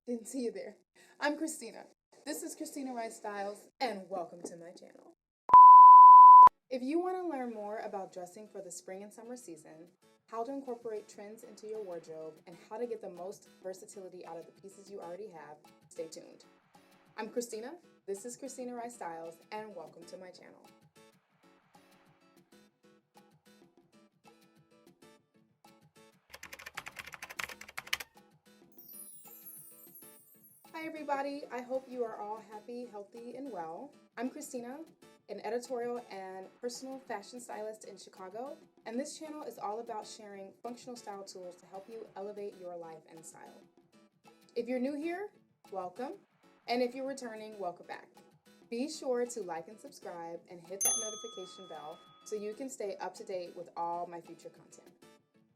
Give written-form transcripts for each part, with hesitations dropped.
Didn't see you there. I'm Christina. This is Christina Styles, and welcome to my channel. If you want to learn more about dressing for the spring and summer season, how to incorporate trends into your wardrobe, and how to get the most versatility out of the pieces you already have, stay tuned. I'm Christina. This is Christina Styles, and welcome to my channel. Hi everybody, I hope you are all happy, healthy, and well. I'm Christina, an editorial and personal fashion stylist in Chicago, and this channel is all about sharing functional style tools to help you elevate your life and style. If you're new here, welcome, and if you're returning, welcome back. Be sure to like and subscribe and hit that notification bell so you can stay up to date with all my future content.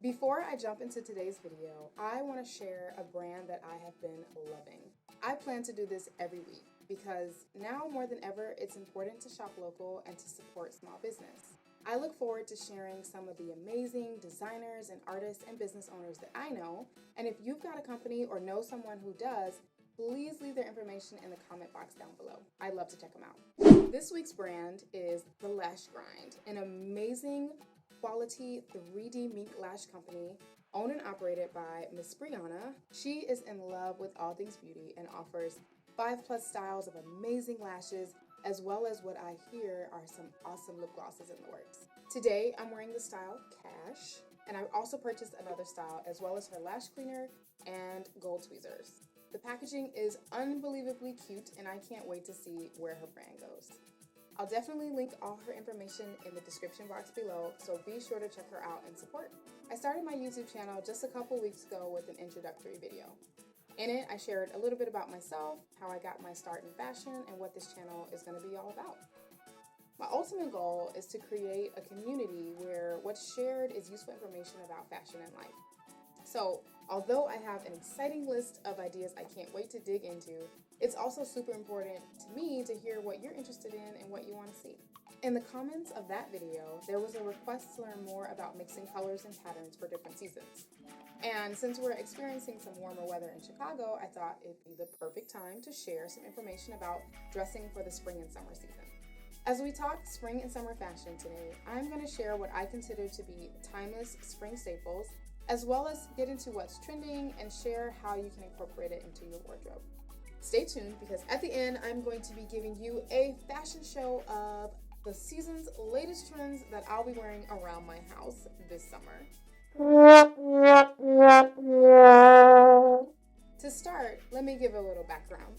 Before I jump into today's video, I want to share a brand that I have been loving. I plan to do this every week because now more than ever, it's important to shop local and to support small business. I look forward to sharing some of the amazing designers and artists and business owners that I know, and if you've got a company or know someone who does, please leave their information in the comment box down below. I'd love to check them out. This week's brand is the Lash Grind, an amazing quality 3D mink lash company owned and operated by Miss Brianna. She is in love with all things beauty and offers 5+ styles of amazing lashes, as well as what I hear are some awesome lip glosses in the works. Today, I'm wearing the style Cash, and I also purchased another style, as well as her lash cleaner and gold tweezers. The packaging is unbelievably cute, and I can't wait to see where her brand goes. I'll definitely link all her information in the description box below, so be sure to check her out and support. I started my YouTube channel just a couple weeks ago with an introductory video. In it, I shared a little bit about myself, how I got my start in fashion, and what this channel is going to be all about. My ultimate goal is to create a community where what's shared is useful information about fashion and life. So, although I have an exciting list of ideas I can't wait to dig into, it's also super important to me to hear what you're interested in and what you want to see. In the comments of that video, there was a request to learn more about mixing colors and patterns for different seasons. And since we're experiencing some warmer weather in Chicago, I thought it'd be the perfect time to share some information about dressing for the spring and summer season. As we talk spring and summer fashion today, I'm going to share what I consider to be timeless spring staples, as well as get into what's trending and share how you can incorporate it into your wardrobe. Stay tuned because at the end, I'm going to be giving you a fashion show of the season's latest trends that I'll be wearing around my house this summer. To start, let me give a little background.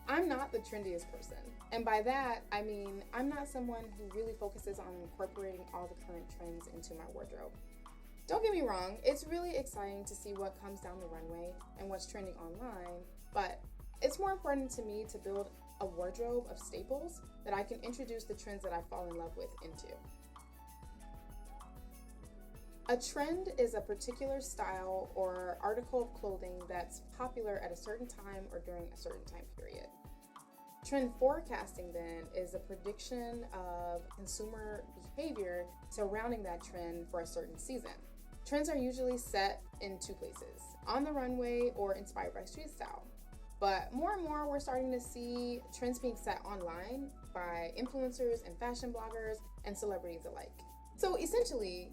I'm not the trendiest person, and by that, I mean I'm not someone who really focuses on incorporating all the current trends into my wardrobe. Don't get me wrong, it's really exciting to see what comes down the runway and what's trending online, but it's more important to me to build a wardrobe of staples that I can introduce the trends that I fall in love with into. A trend is a particular style or article of clothing that's popular at a certain time or during a certain time period. Trend forecasting then is a prediction of consumer behavior surrounding that trend for a certain season. Trends are usually set in two places, on the runway or inspired by street style. But more and more, we're starting to see trends being set online by influencers and fashion bloggers and celebrities alike. So essentially,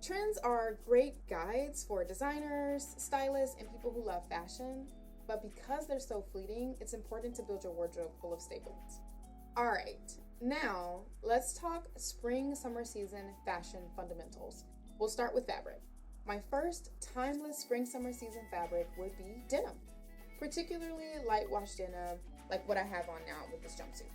trends are great guides for designers, stylists, and people who love fashion. But because they're so fleeting, it's important to build your wardrobe full of staples. All right, now let's talk spring, summer season fashion fundamentals. We'll start with fabric. My first timeless spring, summer season fabric would be denim. Particularly light wash denim, like what I have on now with this jumpsuit.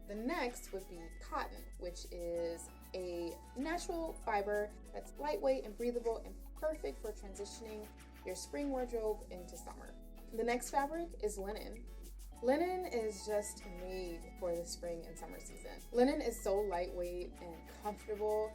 The next would be cotton, which is a natural fiber that's lightweight and breathable and perfect for transitioning your spring wardrobe into summer. The next fabric is linen. Linen is just made for the spring and summer season. Linen is so lightweight and comfortable.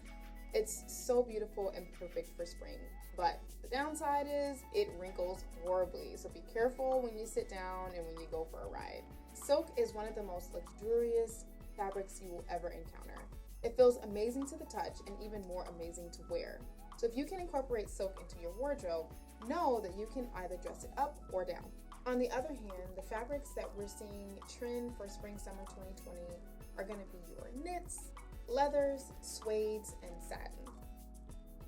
It's so beautiful and perfect for spring. But the downside is it wrinkles horribly, so be careful when you sit down and when you go for a ride. Silk is one of the most luxurious fabrics you will ever encounter. It feels amazing to the touch and even more amazing to wear. So if you can incorporate silk into your wardrobe, know that you can either dress it up or down. On the other hand, the fabrics that we're seeing trend for spring-summer 2020 are going to be your knits, leathers, suedes, and satin.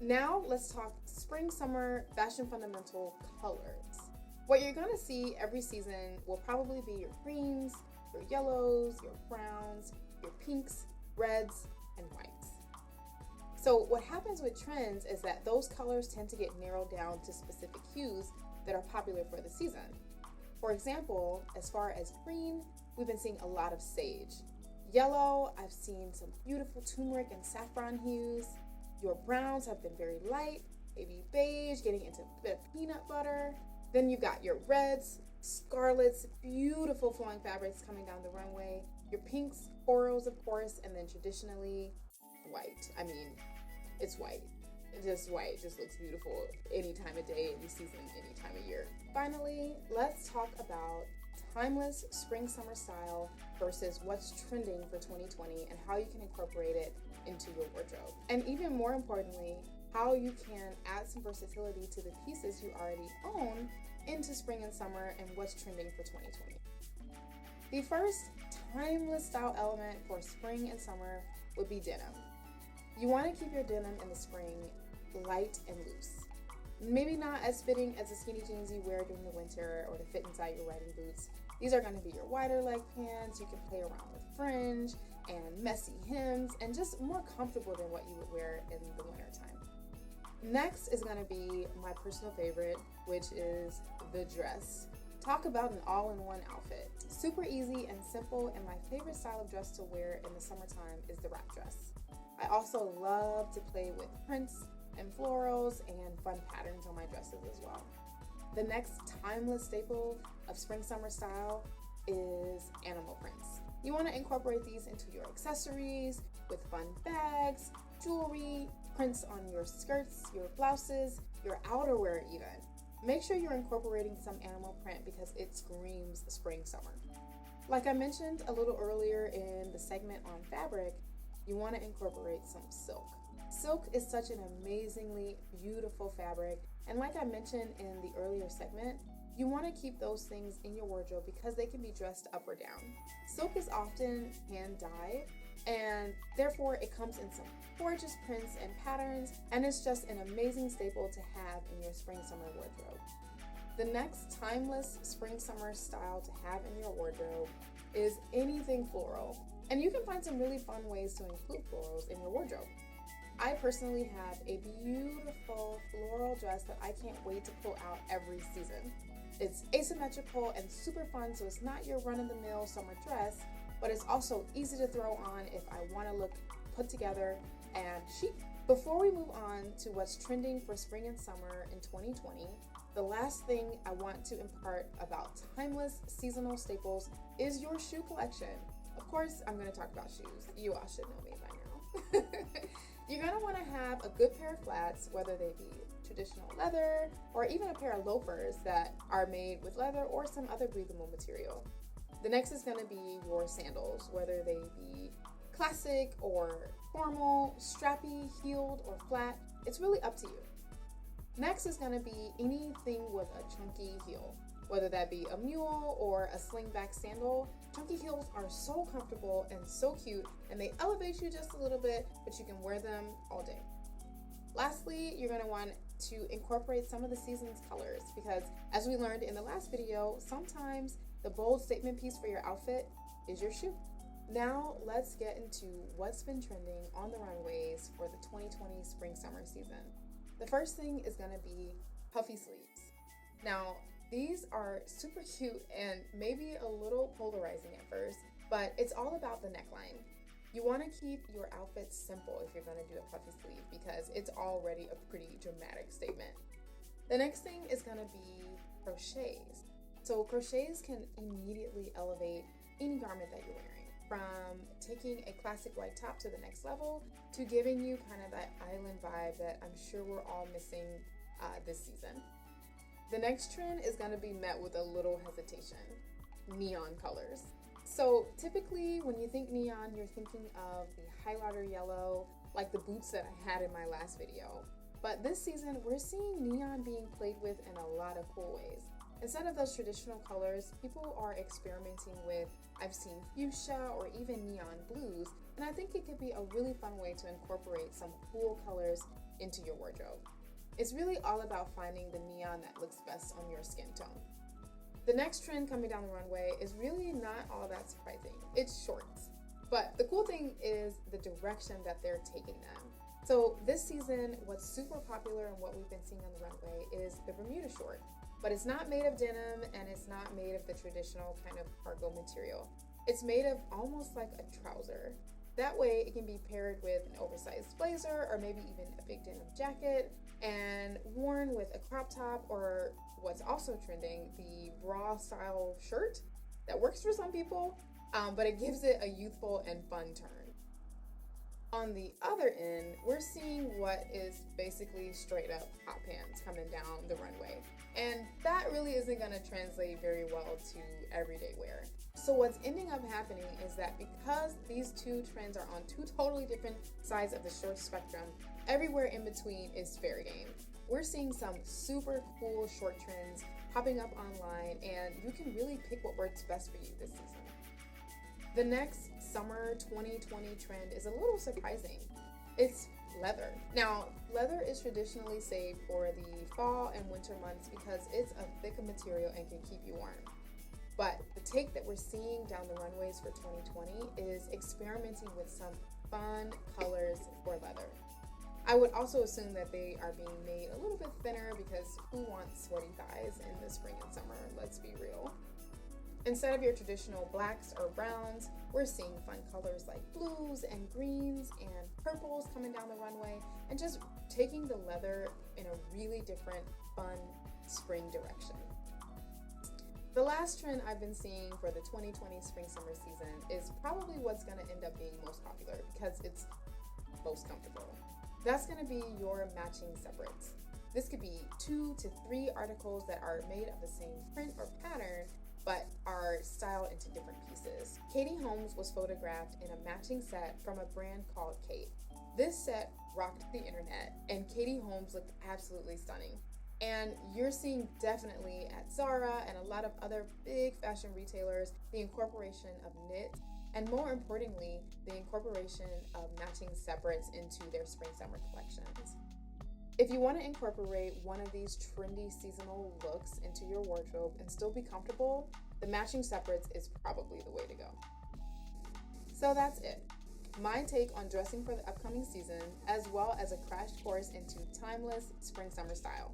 Now let's talk spring-summer fashion fundamental colors. What you're going to see every season will probably be your greens, your yellows, your browns, your pinks, reds, and whites. So what happens with trends is that those colors tend to get narrowed down to specific hues that are popular for the season. For example, as far as green, we've been seeing a lot of sage. Yellow, I've seen some beautiful turmeric and saffron hues. Your browns have been very light, maybe beige, getting into a bit of peanut butter. Then you've got your reds, scarlets, beautiful flowing fabrics coming down the runway. Your pinks, corals, of course, and then traditionally white. I mean, it's white. Just white just looks beautiful any time of day, any season, any time of year. Finally, let's talk about timeless spring-summer style versus what's trending for 2020 and how you can incorporate it into your wardrobe. And even more importantly, how you can add some versatility to the pieces you already own into spring and summer and what's trending for 2020. The first timeless style element for spring and summer would be denim. You want to keep your denim in the spring light and loose. Maybe not as fitting as the skinny jeans you wear during the winter or to fit inside your riding boots. These are going to be your wider leg pants. You can play around with fringe and messy hems and just more comfortable than what you would wear in the winter time. Next is going to be my personal favorite, which is the dress. Talk about an all-in-one outfit. Super easy and simple, and my favorite style of dress to wear in the summertime is the wrap dress. I also love to play with prints and florals and fun patterns on my dresses as well. The next timeless staple of spring-summer style is animal prints. You want to incorporate these into your accessories with fun bags, jewelry, prints on your skirts, your blouses, your outerwear even. Make sure you're incorporating some animal print because it screams spring-summer. Like I mentioned a little earlier in the segment on fabric, you want to incorporate some silk. Silk is such an amazingly beautiful fabric, and like I mentioned in the earlier segment, you want to keep those things in your wardrobe because they can be dressed up or down. Silk is often hand-dyed, and therefore it comes in some gorgeous prints and patterns, and it's just an amazing staple to have in your spring-summer wardrobe. The next timeless spring-summer style to have in your wardrobe is anything floral, and you can find some really fun ways to include florals in your wardrobe. I personally have a beautiful floral dress that I can't wait to pull out every season. It's asymmetrical and super fun, so it's not your run-of-the-mill summer dress, but it's also easy to throw on if I want to look put together and chic. Before we move on to what's trending for spring and summer in 2020, the last thing I want to impart about timeless seasonal staples is your shoe collection. Of course, I'm going to talk about shoes. You all should know me by now. You're going to want to have a good pair of flats, whether they be traditional leather or even a pair of loafers that are made with leather or some other breathable material. The next is going to be your sandals, whether they be classic or formal, strappy, heeled, or flat. It's really up to you. Next is going to be anything with a chunky heel, whether that be a mule or a slingback sandal. Chunky heels are so comfortable and so cute, and they elevate you just a little bit, but you can wear them all day. Lastly, you're going to want to incorporate some of the season's colors because, as we learned in the last video, sometimes the bold statement piece for your outfit is your shoe. Now let's get into what's been trending on the runways for the 2020 spring-summer season. The first thing is going to be puffy sleeves. Now, these are super cute and maybe a little polarizing at first, but it's all about the neckline. You want to keep your outfits simple if you're going to do a puffy sleeve because it's already a pretty dramatic statement. The next thing is going to be crochets. So crochets can immediately elevate any garment that you're wearing, from taking a classic white top to the next level to giving you kind of that island vibe that I'm sure we're all missing this season. The next trend is going to be met with a little hesitation: neon colors. So typically when you think neon, you're thinking of the highlighter yellow, like the boots that I had in my last video. But this season, we're seeing neon being played with in a lot of cool ways. Instead of those traditional colors, people are experimenting with, I've seen fuchsia or even neon blues, and I think it could be a really fun way to incorporate some cool colors into your wardrobe. It's really all about finding the neon that looks best on your skin tone. The next trend coming down the runway is really not all that surprising. It's shorts. But the cool thing is the direction that they're taking them. So this season, what's super popular and what we've been seeing on the runway is the Bermuda short. But it's not made of denim and it's not made of the traditional kind of cargo material. It's made of almost like a trouser. That way it can be paired with an oversized blazer or maybe even a big denim jacket and worn with a crop top, or what's also trending, the bra style shirt that works for some people, but it gives it a youthful and fun turn. On the other end, we're seeing what is basically straight up hot pants coming down the runway. And that really isn't gonna translate very well to everyday wear. So what's ending up happening is that because these two trends are on two totally different sides of the short spectrum, everywhere in between is fair game. We're seeing some super cool short trends popping up online, and you can really pick what works best for you this season. The next summer 2020 trend is a little surprising. It's leather. Now, leather is traditionally saved for the fall and winter months because it's a thicker material and can keep you warm. But the take that we're seeing down the runways for 2020 is experimenting with some fun colors for leather. I would also assume that they are being made a little bit thinner because who wants sweaty thighs in the spring and summer? Let's be real. Instead of your traditional blacks or browns, we're seeing fun colors like blues and greens and purples coming down the runway and just taking the leather in a really different, fun spring direction. The last trend I've been seeing for the 2020 spring-summer season is probably what's going to end up being most popular because it's most comfortable. That's going to be your matching separates. This could be 2 to 3 articles that are made of the same print or pattern but are styled into different pieces. Katie Holmes was photographed in a matching set from a brand called Kate. This set rocked the internet, and Katie Holmes looked absolutely stunning. And you're seeing definitely at Zara and a lot of other big fashion retailers the incorporation of knit, and more importantly, the incorporation of matching separates into their spring-summer collections. If you want to incorporate one of these trendy seasonal looks into your wardrobe and still be comfortable, the matching separates is probably the way to go. So that's it. My take on dressing for the upcoming season, as well as a crash course into timeless spring-summer style.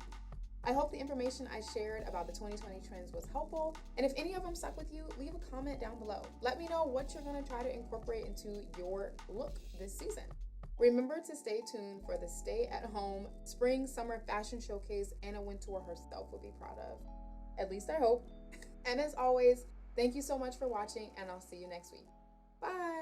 I hope the information I shared about the 2020 trends was helpful, and if any of them stuck with you, leave a comment down below. Let me know what you're going to try to incorporate into your look this season. Remember to stay tuned for the stay-at-home spring-summer fashion showcase Anna Wintour herself will be proud of. At least I hope. And as always, thank you so much for watching, and I'll see you next week. Bye!